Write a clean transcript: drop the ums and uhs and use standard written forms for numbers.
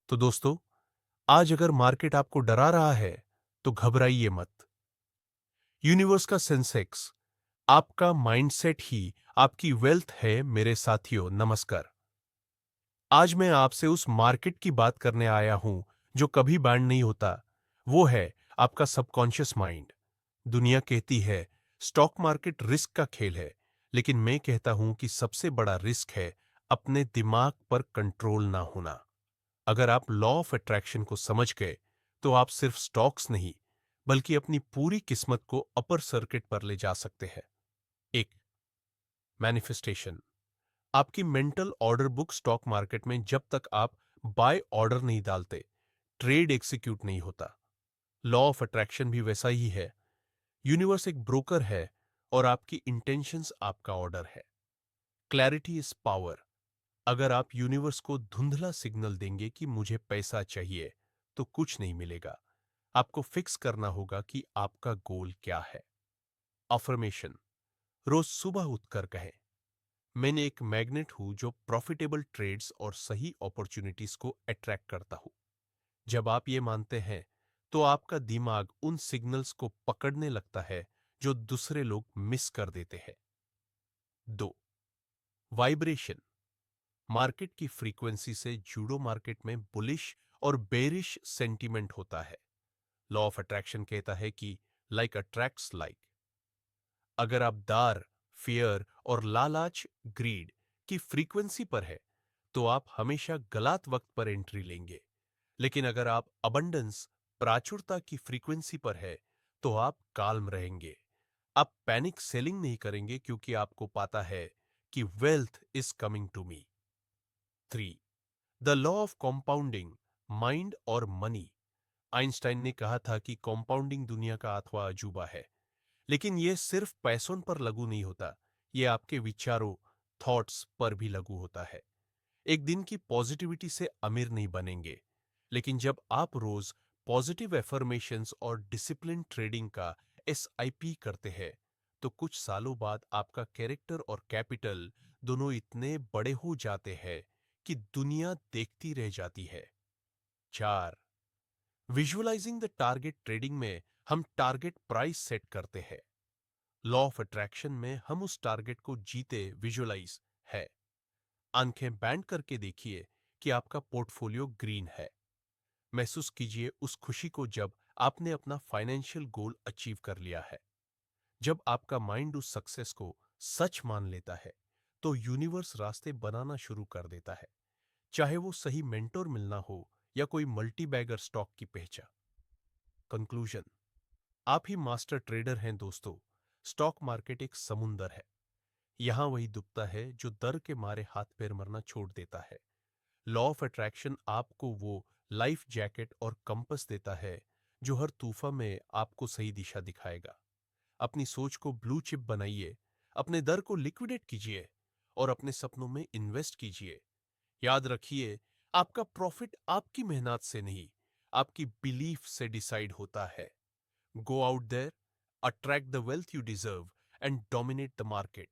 तो दोस्तों, आज अगर मार्केट आपको डरा रहा है, तो घबराइए मत। यूनिवर्स का सेंसेक्स, आपका माइंडसेट ही आपकी वेल्थ है मेरे साथियों, नमस्कार। आज मैं आपसे उस मार्केट की बात करने आया हूं जो कभी बैंड नहीं होता। वो है आपका सबकॉन्शियस माइंड। दुनिया कहती है स्टॉक मार्केट रिस्क का खेल है, लेकिन मैं कहता हूं कि सबसे बड़ा रिस्क है अपने दिमाग पर कंट्रोल ना होना। अगर आप लॉ ऑफ अट्रैक्शन को समझ गए, तो आप सिर्फ स्टॉक्स नहीं, बल्कि अपनी पूरी किस्मत को अपर सर्किट पर ले जा सकते हैं। एक, मैनिफेस्टेशन। आपकी mental order book stock market में जब तक आप बाय ऑर्डर नहीं डालते, ट्रेड एग्जीक्यूट नहीं होता। लॉ ऑफ अट्रैक्शन भी वैसा ही है। यूनिवर्स एक ब्रोकर है और आपकी इंटेंशंस आपका ऑर्डर है। Clarity is power. अगर आप यूनिवर्स को धुंधला सिग्नल देंगे कि मुझे पैसा चाहिए, तो कुछ नहीं मिलेगा। आपको फिक्स करना होगा कि आपका गोल क्या है। अफर्मेशन, रोज सुबह उठकर कहें, मैंने एक मैग्नेट हूं जो प्रॉफिटेबल ट्रेड्स और सही अपॉर्चुनिटीज को अट्रैक्ट करता हूं। जब आप ये मानते हैं, तो आपका दिमाग उन सिग्नल्स को पकड़ने लगता है जो दूसरे लोग मिस कर देते हैं। दो, वाइब्रेशन। मार्केट की फ्रीक्वेंसी से जूडो मार्केट में बुलिश और बेरिश सेंटीमेंट होता है। लॉ ऑफ अट्रैक्शन कहता है कि लाइक अट्रैक्ट्स लाइक। अगर आप दार, फियर और लालाच, ग्रीड की फ्रीक्वेंसी पर है, तो आप हमेशा गलत वक्त पर एंट्री लेंगे। लेकिन अगर आप अबंडेंस, प्राचुरता की फ्रीक्वेंसी पर है, तो आप काल्म रहेंगे। आप पैनिक सेलिंग नहीं करेंगे क्योंकि आपको पता है कि wealth is coming to me. Three, the law of compounding, mind और मनी। आइंस्टाइन ने कहा था कि कॉम्पाउंडिंग दुनिया का आठवां अजूबा है। लेकिन यह सिर्फ पैसों पर लागू नहीं होता, यह आपके विचारों, थॉट्स पर भी लागू होता है। एक दिन की पॉजिटिविटी से अमीर नहीं बनेंगे, लेकिन जब आप रोज पॉजिटिव एफर्मेशंस और डिसिप्लिन ट्रेडिंग का एसआईपी करते हैं, तो कुछ सालों बाद आपका कैरेक्टर और कैपिटल दोनों इतने बड़े हो जाते हैं कि दुनिया देखती रह जाती है। चार, विजुअलाइजिंग द टारगेट। ट्रेडिंग में हम टारगेट प्राइस सेट करते हैं। लॉ ऑफ अट्रैक्शन में हम उस टारगेट को जीते विजुअलाइज है। आंखें बैंड करके देखिए कि आपका पोर्टफोलियो ग्रीन है। महसूस कीजिए उस खुशी को जब आपने अपना फाइनेंशियल गोल अचीव कर लिया है। जब आपका माइंड उस सक्सेस को सच मान लेता है, तो यूनिवर्स रास्ते बनाना शुरू कर देता है, चाहे वो सही मेंटोर मिलना हो या कोई मल्टी बैगर स्टॉक की पहचान। कंक्लूजन, आप ही मास्टर ट्रेडर हैं दोस्तों। स्टॉक मार्केट एक समुंदर है। यहां वही डूबता है जो डर के मारे हाथ पैर मरना छोड़ देता है। लॉ ऑफ अट्रैक्शन आपको वो लाइफ जैकेट और कंपस देता है जो हर तूफान में आपको सही दिशा दिखाएगा। अपनी सोच को ब्लू चिप बनाइए, अपने डर को लिक्विडेट कीजिए और अपने सपनों में इन्वेस्ट कीजिए। याद रखिए, आपका प्रॉफिट आपकी मेहनत से नहीं, आपकी बिलीफ से डिसाइड होता है। Go out there, attract the wealth you deserve and dominate the market.